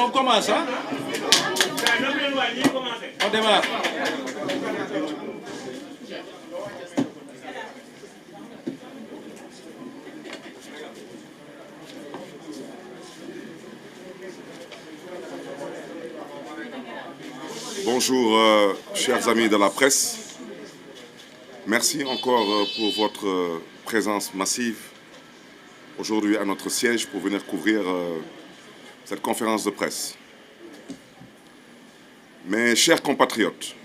On commence, hein? On démarre. Bonjour, chers amis de la presse. Merci encore pour votre présence massive aujourd'hui à notre siège pour venir couvrir cette conférence de presse. Mes chers compatriotes,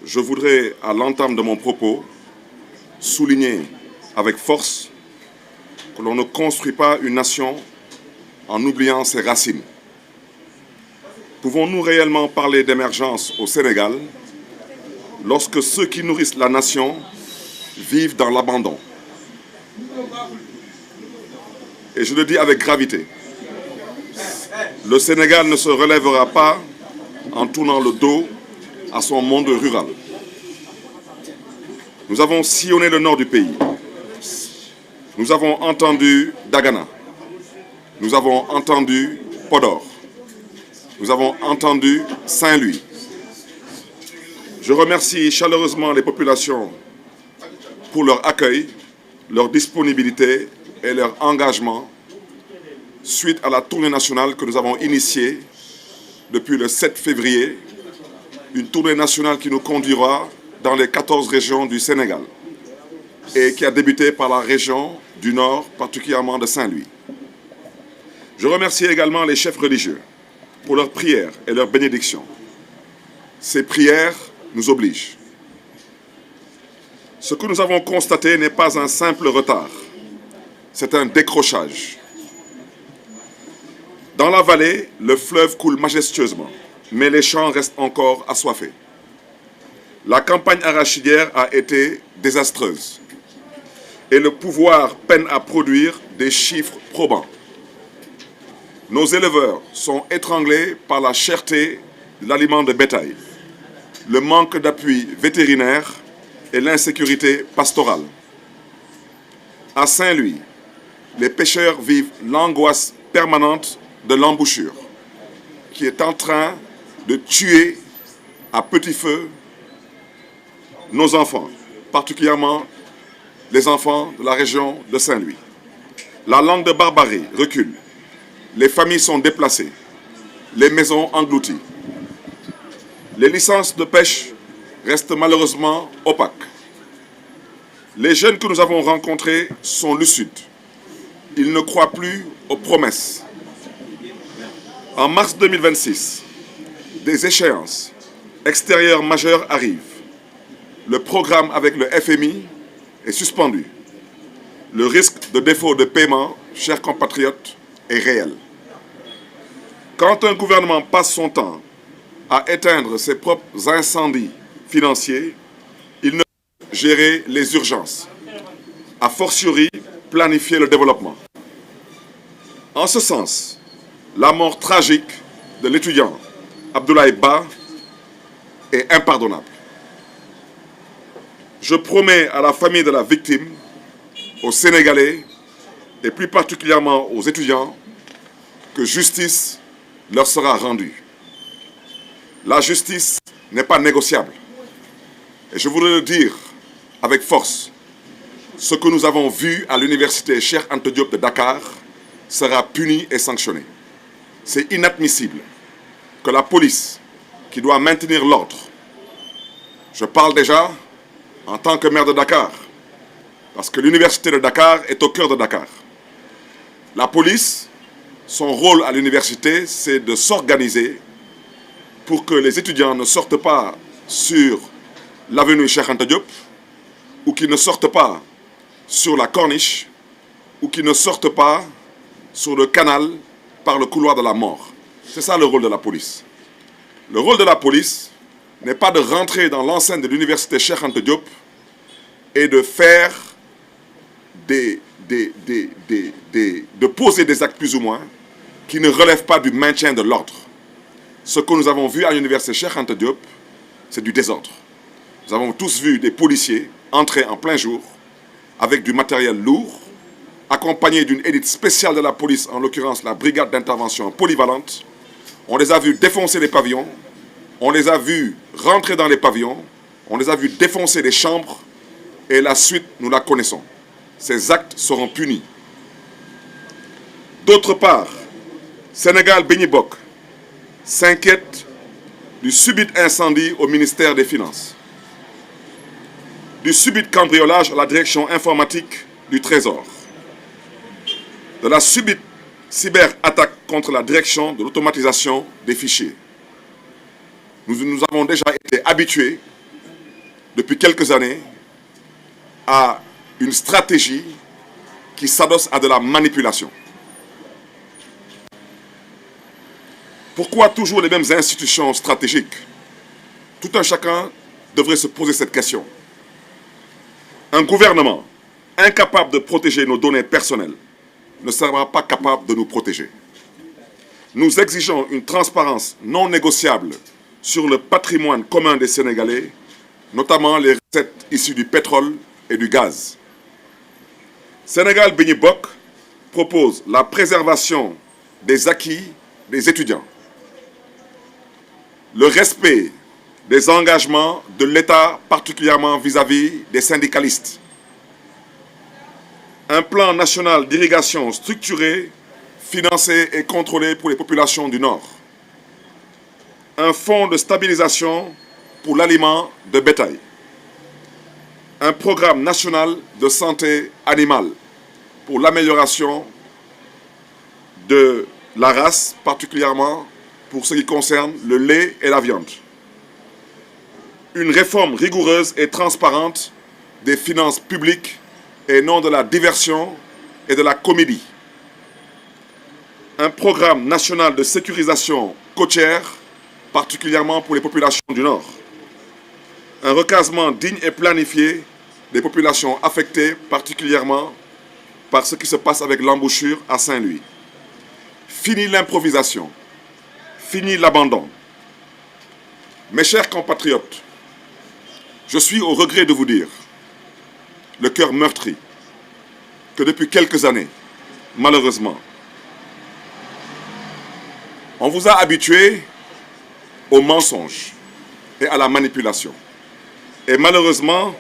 je voudrais, à l'entame de mon propos, souligner avec force que l'on ne construit pas une nation en oubliant ses racines. Pouvons-nous réellement parler d'émergence au Sénégal lorsque ceux qui nourrissent la nation vivent dans l'abandon? Et je le dis avec gravité, le Sénégal ne se relèvera pas en tournant le dos à son monde rural. Nous avons sillonné le nord du pays. Nous avons entendu Dagana. Nous avons entendu Podor. Nous avons entendu Saint-Louis. Je remercie chaleureusement les populations pour leur accueil, leur disponibilité et leur engagement suite à la tournée nationale que nous avons initiée depuis le 7 février, une tournée nationale qui nous conduira dans les 14 régions du Sénégal et qui a débuté par la région du Nord, particulièrement de Saint-Louis. Je remercie également les chefs religieux pour leurs prières et leurs bénédictions. Ces prières nous obligent. Ce que nous avons constaté n'est pas un simple retard, c'est un décrochage. Dans la vallée, le fleuve coule majestueusement, mais les champs restent encore assoiffés. La campagne arachidière a été désastreuse et le pouvoir peine à produire des chiffres probants. Nos éleveurs sont étranglés par la cherté de l'aliment de bétail, le manque d'appui vétérinaire et l'insécurité pastorale. À Saint-Louis, les pêcheurs vivent l'angoisse permanente de l'embouchure, qui est en train de tuer à petit feu nos enfants, particulièrement les enfants de la région de Saint-Louis. La langue de barbarie recule. Les familles sont déplacées, les maisons englouties. Les licences de pêche restent malheureusement opaques. Les jeunes que nous avons rencontrés sont lucides. Ils ne croient plus aux promesses. En mars 2026, des échéances extérieures majeures arrivent. Le programme avec le FMI est suspendu. Le risque de défaut de paiement, chers compatriotes, est réel. Quand un gouvernement passe son temps à éteindre ses propres incendies financiers, il ne peut gérer les urgences, a fortiori planifier le développement. En ce sens, la mort tragique de l'étudiant Abdoulaye Ba est impardonnable. Je promets à la famille de la victime, aux Sénégalais et plus particulièrement aux étudiants que justice leur sera rendue. La justice n'est pas négociable. Et je voudrais le dire avec force, ce que nous avons vu à l'université Cheikh Anta Diop de Dakar sera puni et sanctionné. C'est inadmissible que la police, qui doit maintenir l'ordre, je parle déjà en tant que maire de Dakar, parce que l'université de Dakar est au cœur de Dakar. La police, son rôle à l'université, c'est de s'organiser pour que les étudiants ne sortent pas sur l'avenue Cheikh Anta Diop, ou qu'ils ne sortent pas sur la corniche, ou qu'ils ne sortent pas sur le canal par le couloir de la mort. C'est ça le rôle de la police. Le rôle de la police n'est pas de rentrer dans l'enceinte de l'université Cheikh Anta Diop et de faire de poser des actes plus ou moins qui ne relèvent pas du maintien de l'ordre. Ce que nous avons vu à l'université Cheikh Anta Diop, c'est du désordre. Nous avons tous vu des policiers entrer en plein jour avec du matériel lourd accompagnés d'une élite spéciale de la police, en l'occurrence la brigade d'intervention polyvalente. On les a vus défoncer les pavillons, on les a vus rentrer dans les pavillons, on les a vus défoncer les chambres, et la suite, nous la connaissons. Ces actes seront punis. D'autre part, Sénégal Béni Bokk s'inquiète du subit incendie au ministère des Finances, du subit cambriolage à la direction informatique du Trésor, de la subite cyberattaque contre la direction de l'automatisation des fichiers. Nous avons déjà été habitués depuis quelques années à une stratégie qui s'adosse à de la manipulation. Pourquoi toujours les mêmes institutions stratégiques? Tout un chacun devrait se poser cette question. Un gouvernement incapable de protéger nos données personnelles ne sera pas capable de nous protéger. Nous exigeons une transparence non négociable sur le patrimoine commun des Sénégalais, notamment les recettes issues du pétrole et du gaz. Sénégal Béni Bokk propose la préservation des acquis des étudiants, le respect des engagements de l'État, particulièrement vis-à-vis des syndicalistes, un plan national d'irrigation structuré, financé et contrôlé pour les populations du Nord, un fonds de stabilisation pour l'aliment de bétail, un programme national de santé animale pour l'amélioration de la race, particulièrement pour ce qui concerne le lait et la viande. Une réforme rigoureuse et transparente des finances publiques et non de la diversion et de la comédie. Un programme national de sécurisation côtière, particulièrement pour les populations du Nord. Un recasement digne et planifié des populations affectées, particulièrement par ce qui se passe avec l'embouchure à Saint-Louis. Fini l'improvisation. Fini l'abandon. Mes chers compatriotes, je suis au regret de vous dire, le cœur meurtri, que depuis quelques années, malheureusement, on vous a habitués au mensonge et à la manipulation. Et malheureusement,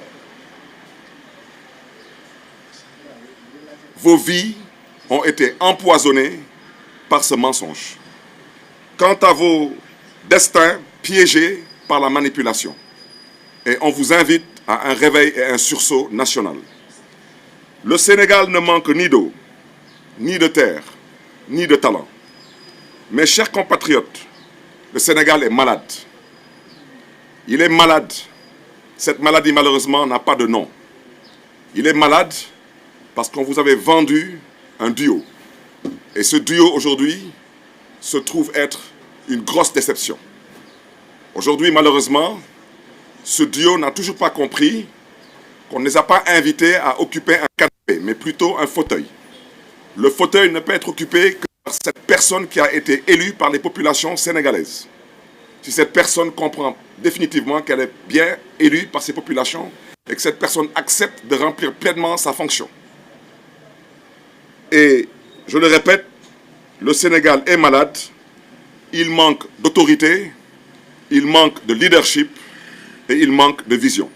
vos vies ont été empoisonnées par ce mensonge. Quant à vos destins piégés par la manipulation. Et on vous invite à un réveil et un sursaut national. Le Sénégal ne manque ni d'eau, ni de terre, ni de talent. Mes chers compatriotes, le Sénégal est malade. Il est malade. Cette maladie, malheureusement, n'a pas de nom. Il est malade parce qu'on vous avait vendu un duo. Et ce duo, aujourd'hui, se trouve être une grosse déception. Aujourd'hui, malheureusement, ce duo n'a toujours pas compris qu'on ne les a pas invités à occuper un canapé, mais plutôt un fauteuil. Le fauteuil ne peut être occupé que par cette personne qui a été élue par les populations sénégalaises. Si cette personne comprend définitivement qu'elle est bien élue par ces populations et que cette personne accepte de remplir pleinement sa fonction. Et je le répète, le Sénégal est malade, il manque d'autorité, il manque de leadership et il manque de vision.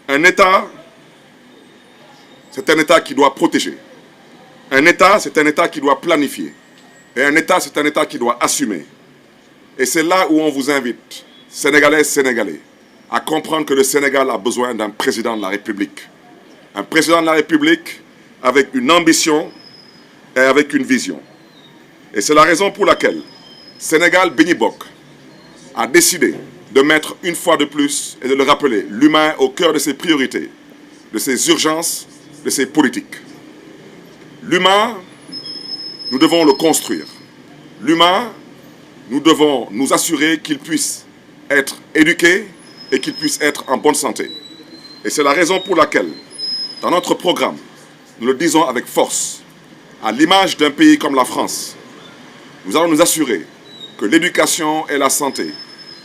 Un État, c'est un État qui doit protéger. Un État, c'est un État qui doit planifier. Et un État, c'est un État qui doit assumer. Et c'est là où on vous invite, Sénégalaises, Sénégalais, à comprendre que le Sénégal a besoin d'un président de la République. Un président de la République avec une ambition et avec une vision. Et c'est la raison pour laquelle Sénégal Béni Bokk a décidé de mettre une fois de plus, et de le rappeler, l'humain au cœur de ses priorités, de ses urgences, de ses politiques. L'humain, nous devons le construire. L'humain, nous devons nous assurer qu'il puisse être éduqué et qu'il puisse être en bonne santé. Et c'est la raison pour laquelle, dans notre programme, nous le disons avec force, à l'image d'un pays comme la France, nous allons nous assurer que l'éducation et la santé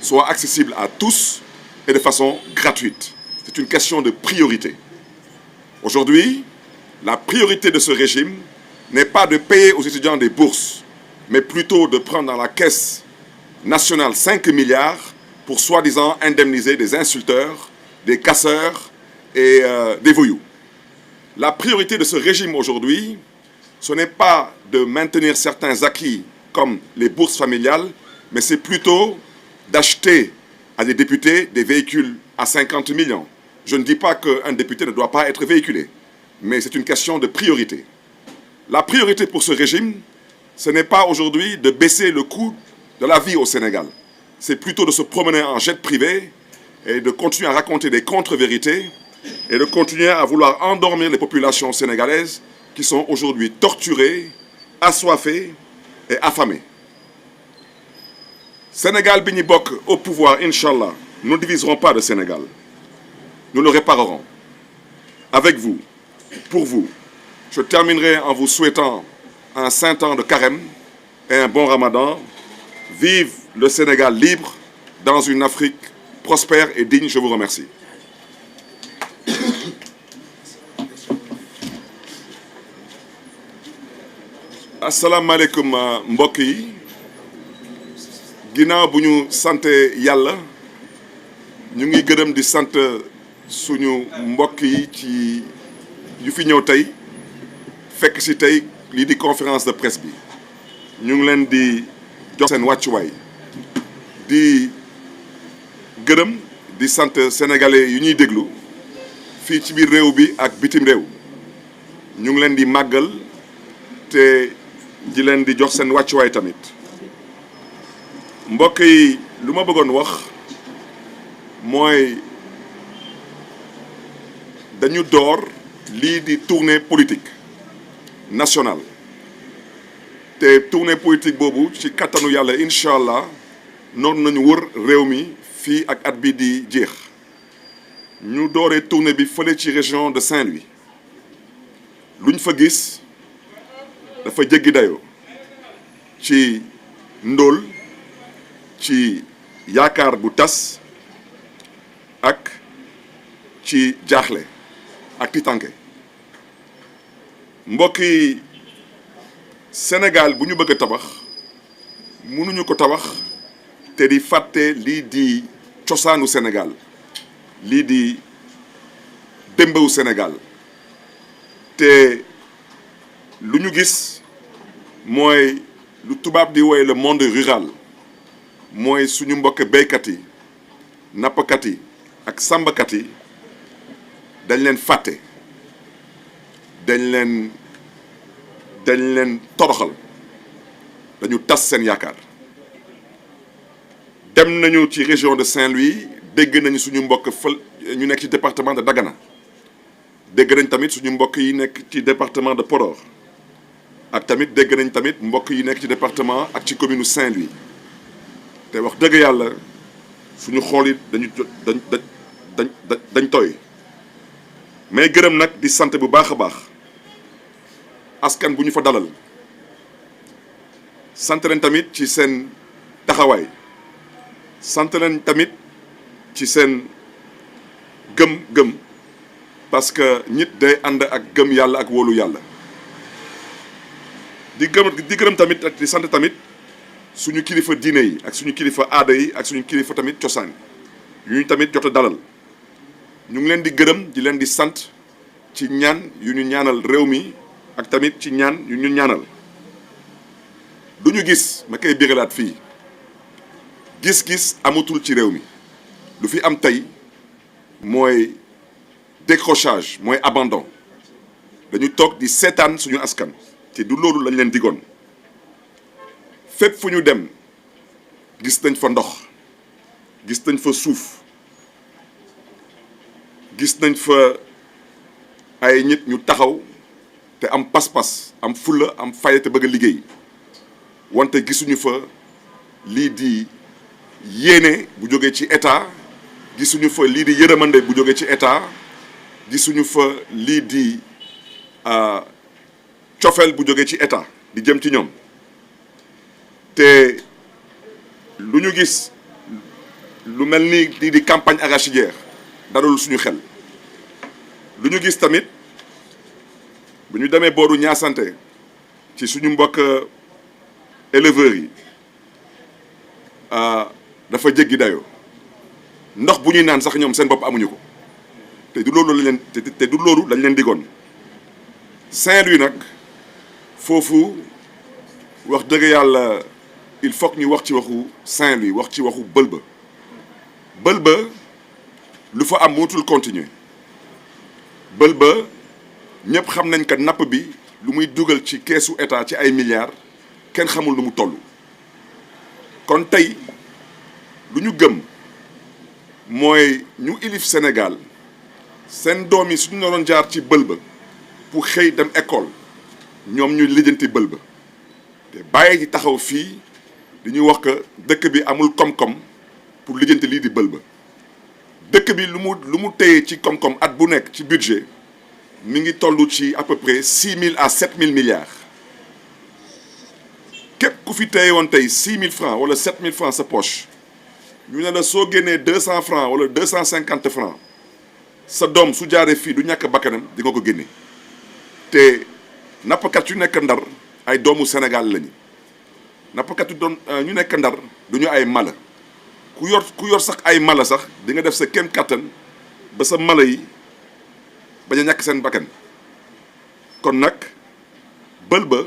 soient accessibles à tous et de façon gratuite. C'est une question de priorité. Aujourd'hui, la priorité de ce régime n'est pas de payer aux étudiants des bourses, mais plutôt de prendre dans la caisse nationale 5 milliards pour soi-disant indemniser des insulteurs, des casseurs et des voyous. La priorité de ce régime aujourd'hui, ce n'est pas de maintenir certains acquis comme les bourses familiales, mais c'est plutôt d'acheter à des députés des véhicules à 50 millions. Je ne dis pas qu'un député ne doit pas être véhiculé, mais c'est une question de priorité. La priorité pour ce régime, ce n'est pas aujourd'hui de baisser le coût de la vie au Sénégal. C'est plutôt de se promener en jet privé et de continuer à raconter des contre-vérités et de continuer à vouloir endormir les populations sénégalaises qui sont aujourd'hui torturées, assoiffées et affamées. Sénégal bi ñu bokk au pouvoir, Inch'Allah, nous ne diviserons pas le Sénégal. Nous le réparerons. Avec vous, pour vous. Je terminerai en vous souhaitant un saint temps de carême et un bon ramadan. Vive le Sénégal libre dans une Afrique prospère et digne. Je vous remercie. asalaamaaleykum mbokk yi ginnaaw bu ñu sante yàlla ñu ngi gërëm di sant suñu mbokk yi ci yu fi ñëw tey fekk ci tey lii di conférence de presse bi ñu ngi leen di jox seen wàccuwaay di gërëm di sant sénégalais yu ñuy déglu fii ci biir réew bi ak bitim réew ñu ngi leen di màggal te di leen di jox seen wàccuwaay tamit mbokk yi lu ma bëggoon wax mooy dañu door lii di tournée politique nationale te tournée politique boobu ci kattanu yàlla incha allah noonu nañu wër réew mi fii ak at bi di jeex ñu dooree tournée bi fële ci région de Saint-Louis luñ fa gis dafa jéggi dayoo ci ndóol ci yaakaar bu tas ak ci jaaxle ak tiitange mbokk yi Sénégal bu ñu bëgg a tabax mënuñu ko tabax te di fàtte lii di cosaanu Sénégal lii di démbawu Sénégal te lu ñu gis mooy lu tubaab di woy le monde rural mooy suñu mbokk béykat yi nappkat yi ak sàmmkat yi dañ leen fàtte dañ leen toroxal dañu tas seen yaakaar dem nañu ci région de Saint-Louis dégg nañu suñu mbokk fël ñu nekk ci département de Dagana dégg nañ tamit suñu mbokk yi nekk ci département de Podor ak tamit dégg nañ tamit mbokk yi nekk ci département ak ci commune Saint-Louis te wax dëgg yàlla suñu xool yi dañ tooy mais gërëm nag di sant bu baax a baax askan bu ñu fa dalal sant leen tamit ci seen taxawaay sant leen tamit ci seen gëm-gëm parce que nit day ànd ak gëm yàlla ak wóolu yàlla di gërëm tamit ak di sant tamit suñu kilifa diine yi ak suñu kilifa aada yi ak suñu kilifa tamit cosaan yu ñu tamit jot a dalal ñu ngi leen di gërëm di leen di sant ci ñaan yu ñu ñaanal réew mi ak tamit ci ñaan yu ñu ñaanal du ñu gis ma koy bégalaat fii gis-gis amatul ci réew mi lu fi am tey mooy décrochage mooy abandon dañu toog di seetaan suñu askan te du loolu lañ leen digoon fépp fu ñu dem gis nañ fa ndox gis nañ fa suuf gis nañ fa ay nit ñu taxaw te am pas-pas am fulla am fayda te bëgg a liggéey wante gisuñu fa lii di yéene bu jógee ci état gisuñu fa lii di yërëmande bu jógee ci état gisuñu fa lii di cofeel bu jógee ci état di jëm ci ñoom te lu ñu gis lu mel ni lii di campagne arachidière dalul suñu xel lu ñu gis tamit bu ñu demee booru Niassante ci suñu mbokk éleveurs yi dafa jéggi dayoo ndox bu ñuy naan sax ñoom seen bopp amuñu ko te du loolu lañ leen te du loolu lañ leen digoon. Saint-Louis nag foofu wax dëgg yàlla il faut que ñu wax ci waxu Saint-Louis wax ci waxu Beulba. Beulba lu fa am mootul continuer Beulba ñëpp xam nañ que napp bi lu muy dugal ci keesu état ci ay milliards kenn xamul nu mu toll. kon tey lu ñu gëm mooy ñu ilif Sénégal seen doom yi suñu naroon jaar ci Beulba pour xëy dem école ñoom ñu lijjanti Beulba te bàyyi ci taxaw fii dañuy wax que dëkk bi amul koom-koom pour lijjanti lii di Beulba. dëkk bi lu mu téye ci koom-koom at bu nekk ci budget mi ngi toll ci à peu près 6 000 à 7 000 milliards képp ku fi téye woon tey 6 000 francs wala 7 000 francs sa poche ñu ne la soo génnee 200 francs wala 250 francs sa doom su jaaree fii du ñàkk bakkanam di nga ko génne te nappkat yu nekk Ndar ay doomu Sénégal lañu nappkat yu ñu nekk Ndar du ñu ay mala. ku yor sax ay mala sax di nga def sa kéem kattan ba sa mala yi bañ a ñàkk seen bakkan kon nag Beulba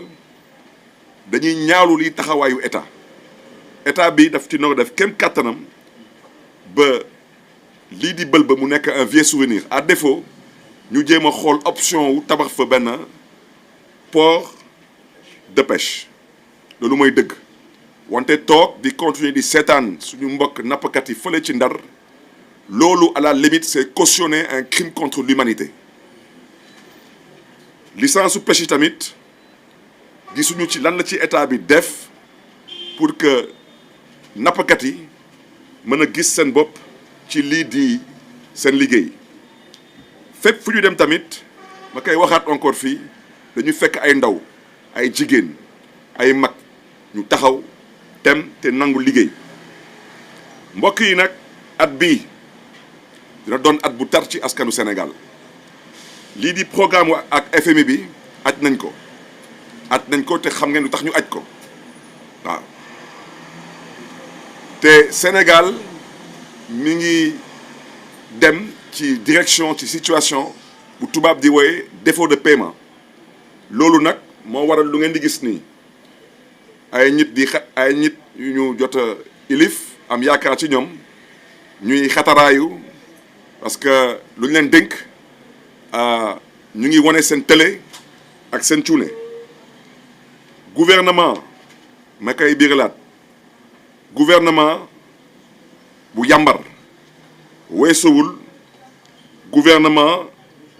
dañuy ñaawlu li taxawaayu état bi daf ci noo def kéem kattanam ba lii di Beulba mu nekk un vieux souvenir à défaut ñu jéem a xool option wu tabax fa benn port de pêche loolu mooy dëgg. wante toog di continuer di seetaan suñu mbokk nappkat yi fële ci Ndar loolu à la limite c'est cautionner un crime contre l'humanité licence su pêche yi tamit gisuñu ci lan la ci état bi def pour que nappkat yi mën a gis seen bopp ci lii di seen liggéey fépp fu ñu dem tamit ma koy waxaat encore fii dañu fekk ay ndaw ay jigéen ay mag ñu taxaw tem te nangu liggéey mbokk yi nag at bii dina doon at bu tar ci askanu Sénégal lii di programme ak FMI bi aj nañ ko te xam ngeen lu tax ñu aj ko waaw te Sénégal mi ngi dem ci direction ci situation bu tubaab di wooye défaut de paiement loolu nag moo waral lu ngeen di gis nii ay nit yu ñu jot a ilif am yaakaar ci ñoom ñuy xataraayu parce que lu ñu leen dénk ñu ngi wane seen télé ak seen cuune gouvernement ma koy biiralaat gouvernement bu yàmbar weesuwul gouvernement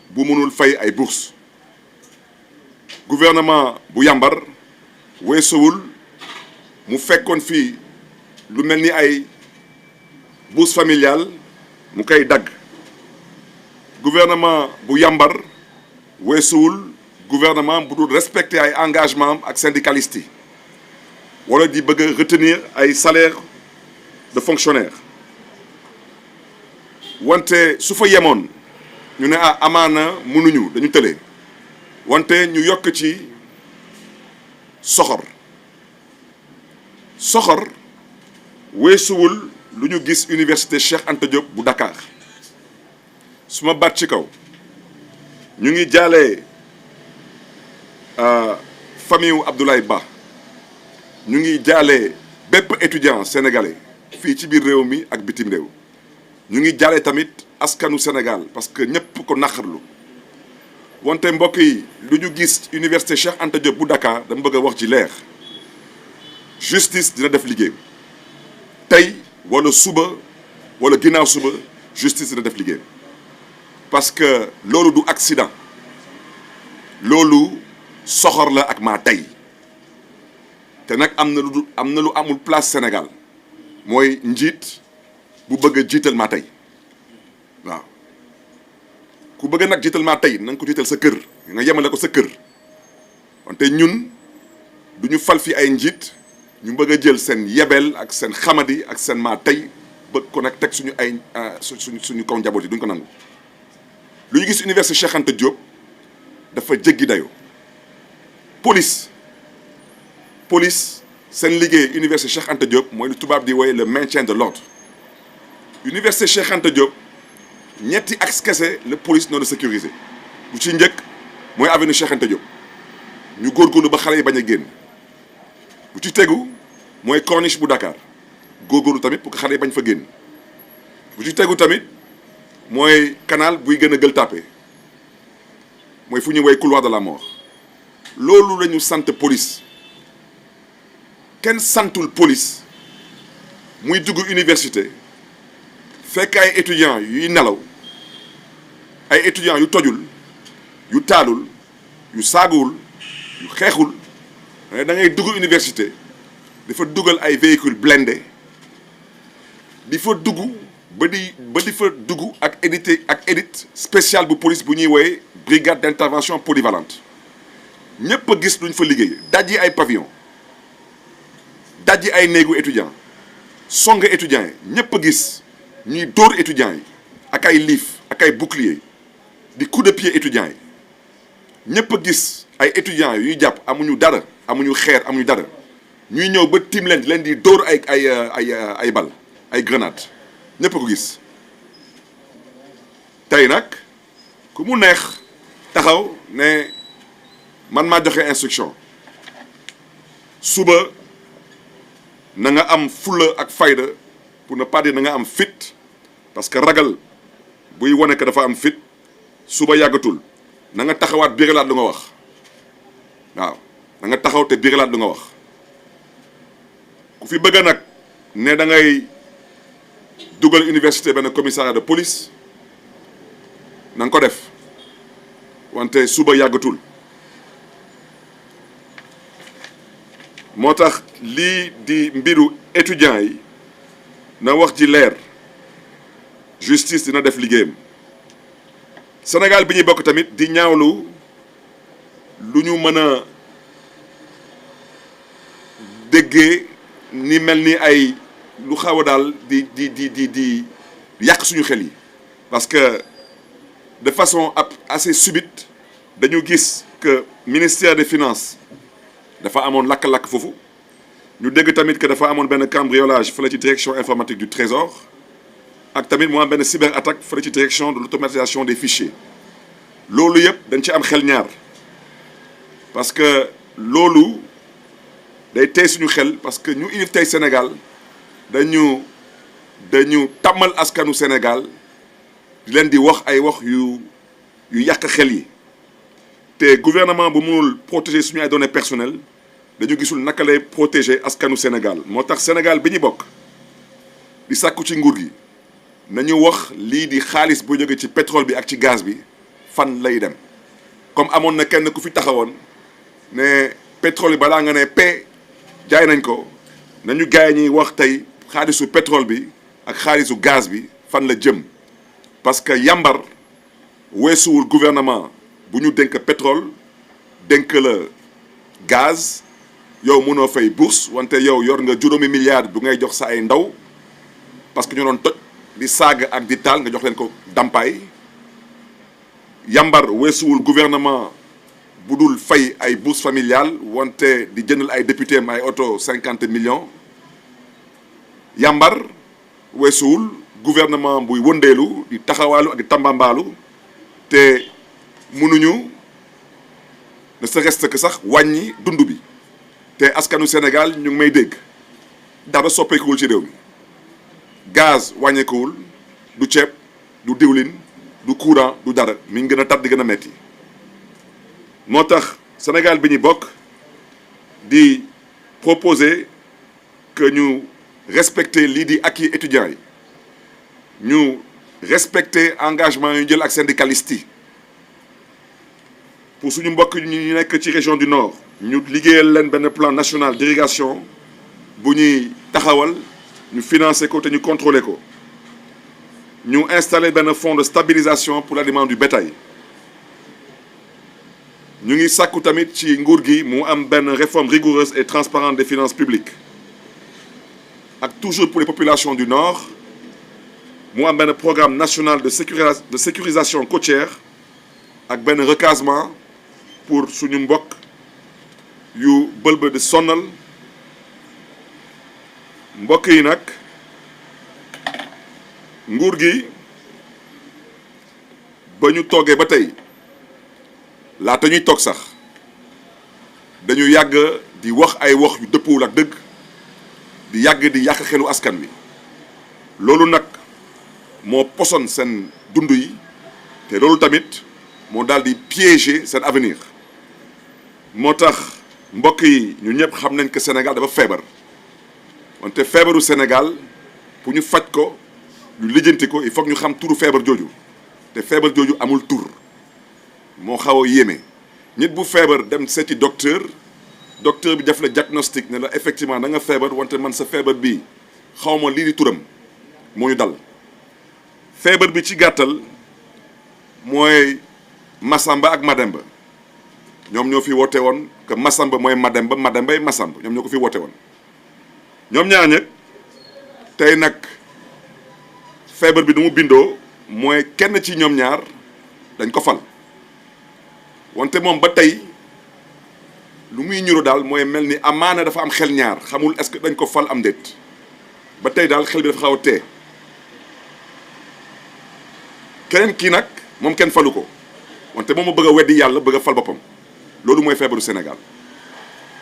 bu mënul fay ay bourse gouvernement bu yàmbar weesuwul mu fekkoon fii lu mel ni ay bourse familiale mu koy dagg gouvernement bu yàmbar weesuwul gouvernement bu dul respecter ay engagement ak syndicalistes yi wala di bëgg a retenir ay salaire de fonctionnaire wante su fa yemoon ñu ne amaana mënuñu dañu tële wante ñu yokk ci soxor weesuwul lu ñu gis université Cheikh Anta Diop bu Dakar su ma baat ci kaw ñu ngi jaalee famille wu Abdoulaye Ba ñu ngi jaalee bépp étudiant sénégalais fii ci biir réew mi ak bitim réew ñu ngi jaalee tamit askanu Sénégal parce que ñëpp ko naqarlu wante mbokk yi lu ñu gis université Cheikh Anta Diop bu Dakar dama bëgg a wax ci leer justice dina def liggéey tey wala suba wala ginnaaw suba justice dina def liggéey parce que loolu du accident loolu soxor la ak maa tey te nag am na lu amul place Sénégal mooy njiit bu bëgg a jiital maa tey waaw ku bëgg nag jiital maa tey na nga ko jiital sa kër nga yemale ko sa kër wante ñun du ñu fal fi ay njiit ñu bëgg a jël seen yebel ak seen xamadi ak seen maa tey bëgg ko nag teg suñu ay suñu kaw njaboot yi duñ ko nangu. lu ñu gis université Cheikh Anta Diop dafa jéggi dayo police seen liggéey université Cheikh Anta Diop mooy lu tubaab di woy le maintien de l'ordre université Cheikh Anta Diop ñetti axe kese la police noonu sécurisé bu ci njëkk mooy avenue Cheikh Anta Diop ñu góorgóorlu ba xale yi bañ a génn bu ci tegu mooy corniche bu Dakar góorgóorlu tamit pour que xale yi bañ fa génn bu ci tegu tamit mooy canal buy gën a Gueule Tapée mooy fu ñuy woy couloir de la mort loolu la ñu sant police kenn santul police muy dugg université fekk ay étudiants yuy nelaw ay étudiants yu tojul yu taalul yu saagul yu xeexul da ngay dugg université dafa dugal ay véhicules blindés di fa dugg ba di fa dugg ak élite spéciale bu police bu ñuy woowee brigade d'intervention polyvalente ñëpp a gis luñ fa liggéey dajji ay pavillon dajji ay néegu étudiants song étudiants yi ñëpp a gis ñuy dóor étudiants yi ak ay liif ak ay bouclier di coup de pied étudiants yi ñëpp a gis ay étudiants yuy jàpp amuñu dara amuñu xeer amuñu dara ñuy ñëw ba tiim leen di dóor ay bal ay grenade ñëpp a ko gis tey nag ku mu neex taxaw ne man maa joxe instruction suba na nga am fulla ak fayda pour ne pas dire na nga am fit parce que ragal buy wane que dafa am fit suba yàggatul na nga taxawaat biiralaat lu nga wax waaw na nga taxaw te biiralaat lu nga wax ku fi bëgg nag ne da ngay dugal université benn commissariat de police na nga ko def wante suba yàggatul moo tax lii di mbiru étudiants yi na wax ji leer justice dina def liggéeyam Sénégal bi ñuy bokk tamit di ñaawlu lu ñu mën a déggee ni mel ni ay lu xaw a daal di yàq suñu xel yi parce que de façon assez subite dañu gis que ministère des finances dafa amoon lakk-lakk foofu ñu dégg tamit que dafa amoon benn cambriolage fële ci direction informatique du trésor ak tamit mu am benn cyberattaque fële ci direction de l'automatisation des fichiers loolu yëpp dañ ci am xel ñaar parce que loolu day tey suñu xel parce que ñu ilif tey Sénégal dañu tàmmal askanu Sénégal di leen di wax ay wax yu yàq xel yi te gouvernement bu mënul protéger suñu ay données personnelles dañu gisul naka lay protéger askanu Sénégal moo tax Sénégal bi ñu bokk di sàkku ci nguur gi nañu wax lii di xaalis bu jóge ci pétrole bi ak ci gaz bi fan lay dem comme amoon na kenn ku fi taxawoon ne pétrole bi balaa nga ne paix jaay nañ ko nañu gaay ñuy wax tey xaalisu pétrole bi ak xaalisu gaz bi fan la jëm parce que yambar weesuwul gouvernement bu ñu dénk pétrole dénk la gaz yow mënoo fay bourse wante yow yor nga juróomi milliards bu ngay jox sa ay ndaw parce que ñu doon toj di saaga ak di taal nga jox leen ko dàmpaay yambar weesuwul gouvernement bu dul fay ay bourse familiale wante di jëndal ay député am ay oto 50 millions yambar weesuwul gouvernement buy wëndeelu di taxawaalu ak di tambambaalu te mënuñu ne serait-ce que sax wàññi dund bi te askanu Sénégal ñu ngi may dégg dara soppeekuwul ci réew mi gaz wàññeekuwul du ceeb du diwlin du courant du dara mi ngi gën a tar di gën a metti moo tax Sénégal bi ñu bokk di proposer que ñu respecter lii di acquis étudiants yi ñu respecter engagement yu jël ak syndicalistes yi pour suñu mbokk ñu nekk ci région du Nord ñu liggéeyal leen benn plan national d'irrigation bu ñuy taxawal ñu financer ko te ñu contrôler ko ñu installer benn fonds de stabilisation pour l'aliment du bétail ñu ngi sàkku tamit ci nguur gi mu am benn réforme rigoureuse et transparente des finances publiques ak toujours pour les populations du Nord mu am benn programme national de sécurisation côtière ak benn recasement pour suñu mbokk yu bëlba di sonal mbokk yi nag nguur gi ba ñu toogee ba tey laata ñuy toog sax dañu yàgg di wax ay wax yu dëppwul ak dëgg di yàgg di yàq xelu askan wi loolu nag moo poson seen dund yi te loolu tamit moo daal di piéger seen avenir moo tax mbokk yi ñu ñëpp xam nañ que Sénégal dafa feebar wante feebaru Sénégal pour ñu faj ko ñu lijjanti ko il faut que ñu xam turu feebar jooju te feebar jooju amul tur moo xaw a yéeme nit bu feebar dem seeti docteur bi def la diagnostic ne la effectivement da nga feebar wante man sa feebar bii xaw ma lii di turam moo ñu dal feebar bi ci gàttal mooy Masamba ak Mademba ñoom ñoo fi woote woon que Masamba mooy Mademba Madembay Masamba ñoom ñoo ko fi woote woon ñoom ñaar ñëpp tey nag feebar bi du mu bindoo mooy kenn ci ñoom ñaar dañ ko fal wante moom ba tey lu muy ñuro daal mooy mel ni amaana dafa am xel ñaar xamul est-ce que dañ ko fal am déet ba tey daal xel bi dafa xaw a tee keneen kii nag moom kenn falu ko wante moom ma bëgg a weddi yàlla bëgg a fal boppam loolu mooy feebaru Sénégal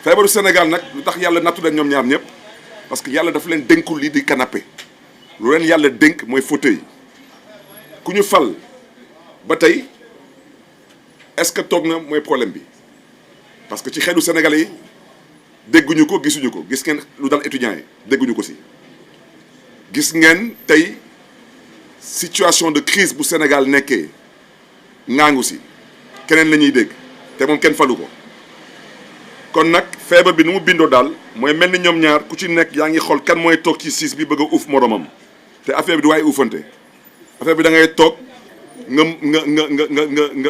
feebaru Sénégal nag lu tax yàlla nattu leen ñoom ñaar ñëpp parce que yàlla dafa leen dénkul lii di canapé lu leen yàlla dénk mooy fauteuil ku ñu fal ba tey est-ce que toog na mooy problème bi parce que ci xelu Sénégalais yi dégguñu ko gisuñu ko gis ngeen lu dal étudiants yi dégguñu ko si gis ngeen tey situation de crise bu Sénégal nekkee ngaangu si keneen la ñuy dégg te moom kenn falu ko kon nag feebar bi nu mu bindoo daal mooy mel ni ñoom ñaar ku ci nekk yaa ngi xool kan mooy toog ci siis bi bëgg a uuf moromam te affaire bi du waaye uufante affaire bi da ngay toog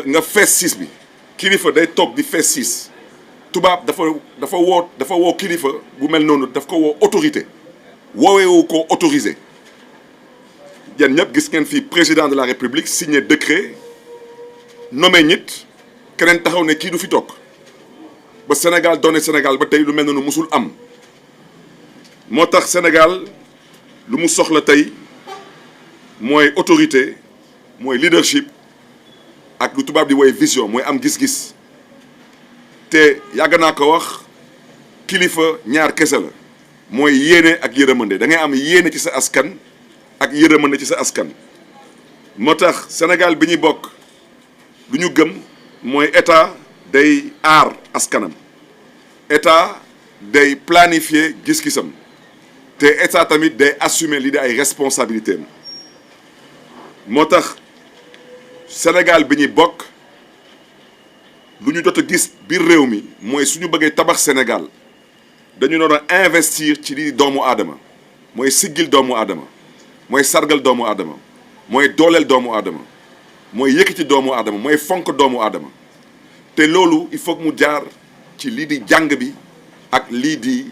nga fees siis bi kilifa day toog di fees siis tubaab dafa woo kilifa bu mel noonu daf ko woo autorité wooweewu ko autorisé yéen ñëpp gis ngeen fii président de la république signé décret nommé nit keneen taxaw ne kii du fi toog ba Sénégal doone Sénégal ba tey lu mel noonu musul am moo tax Sénégal lu mu soxla tey mooy autorité mooy leadership ak lu tubaab di woy vision mooy am gis-gis te yàgg naa ko wax kilifa ñaar kese la mooy yéene ak yërëmande da ngay am yéene ci sa askan ak yërëmande ci sa askan moo tax Sénégal bi ñuy bokk lu ñu gëm mooy état day aar askanam état day planifier gis-gisam te état tamit day assumer li di ay responsabilités am moo tax Sénégal bi ñuy bokk lu ñu jot a gis biir réew mi mooy suñu bëggee tabax Sénégal dañu doon a investir ci lii doomu aadama mooy siggil doomu aadama mooy sargal doomu aadama mooy dooleel doomu aadama mooy yëkkati doomu aadama mooy fonk doomu aadama te loolu il faut que mu jaar ci lii di jàng bi ak lii di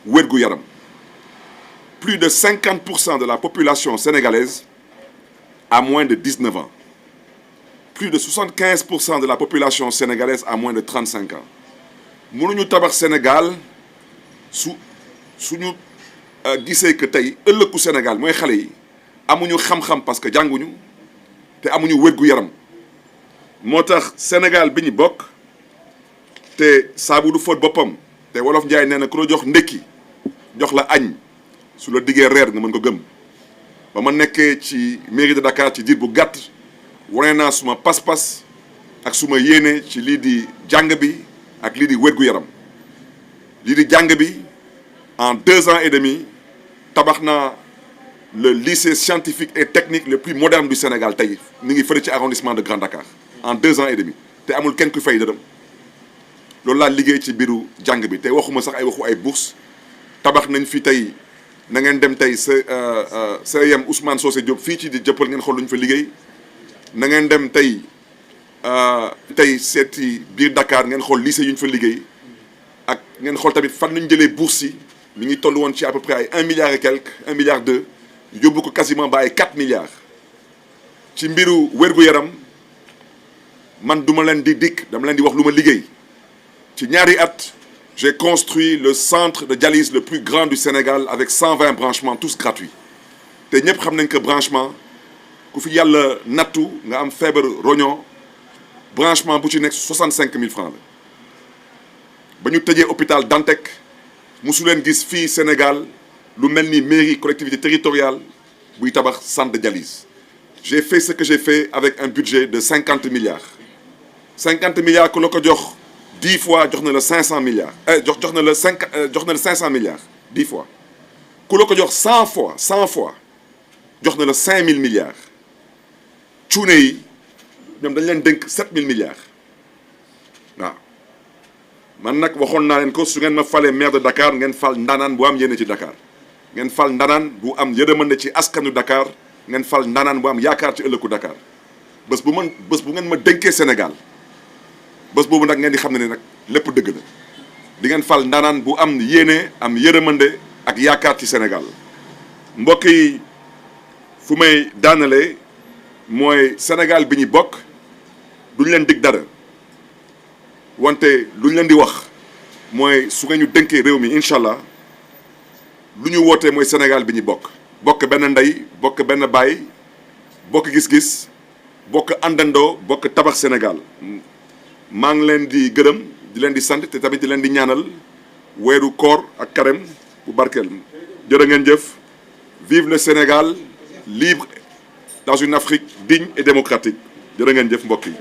wér-gu-yaram plus de 50% de la population sénégalaise a moins de 19 ans plus de 75% de la population sénégalaise a moins de 35 ans mënuñu tabax Sénégal suñu gisee que tey ëllëgu Sénégal mooy xale yi amuñu xam-xam parce que jànguñu te amuñu wér-gu-yaram moo tax Sénégal bi ñu bokk te saabu du fóot boppam te wolof Njaay nee na ku la jox ndekki jox la añ su la diggee reer nga mën ko gëm ba ma nekkee ci mairie de Dakar ci diir bu gàtt wane naa suma pas-pas ak suma yéene ci lii di jàng bi ak lii di wér-gu-yaram lii di jàng bi en 2 ans et demi tabax naa le lycée scientifique et technique le plus moderne du Sénégal tey mi ngi fële ci arrondissement de Grand Dakar en 2 ans et demi te amul kenn ku fay dërëm loolu laa liggéey ci biiru jàng bi te waxuma sax ay waxu ay bourse tabax nañ fi tey na ngeen dem tey CEM Ousmane Socé Diop fii ci di jëppal ngeen xool lu ñu fa liggéey na ngeen dem tey seeti biir Dakar ngeen xool lycée yu ñu fa liggéey ak ngeen xool tamit fan nañu jëlee bourse yi mi ngi toll woon ci à peu près ay 1 milliard et quelque 1 milliard 2 yóbbu ko quasiment ba ay 4 milliards ci mbiru wér-gu-yaram man duma leen di dikk dama leen di wax lu ma liggéey ci ñaari at j'ai construit le centre de dialyse le plus grand du Sénégal avec 120 branchements tous gratuits te ñëpp xam nañ que branchement ku fi yàlla nattu nga am feebar roño branchement bu ci nekk 65 000 francs la ba ñu tëjee hôpital Dantec musu leen gis fii Sénégal lu mel ni mairie collectivité territoriale buy tabax centre de dialyse. J'ai fait ce que j'ai fait avec un budget de 50 milliards 50 milliards ku la ko jox 10 fois jox na la 500 milliards jox na la 500 milliards 10 fois ku la ko jox 100 fois jox na la 5000 milliards cuune yi ñoom dañ leen dénk 7000 milliards waaw man nag waxoon naa leen ko su ngeen ma falee maire de Dakar ngeen fal ndaanaan bu am yéene ci Dakar ngeen fal ndaanaan bu am yërmande ci askanu Dakar ngeen fal ndaanaan bu am yaakaar ci ëllëgu Dakar bés bu ngeen ma dénkee Sénégal bés boobu nag ngeen di xam ne nag lépp dëgg la di ngeen fal ndaanaan bu am yéene am yërmande ak yaakaar ci Sénégal mbokk yi fu may daanalee mooy Sénégal bi ñu bokk duñ leen dig dara wante luñ leen di wax mooy su nga ñu dénkee réew mi incha allah lu ñu wootee mooy Sénégal bi ñu bokk benn ndey bokk benn baay bokk gis-gis bokk àndandoo bokk tabax Sénégal maa ngi leen di gërëm di leen di sant te tamit di leen di ñaanal weeru koor ak carême bu barkeel jërë ngeen jëf vive le Sénégal libre dans une Afrique digne et démocratique jërë ngeen jëf mbokk yi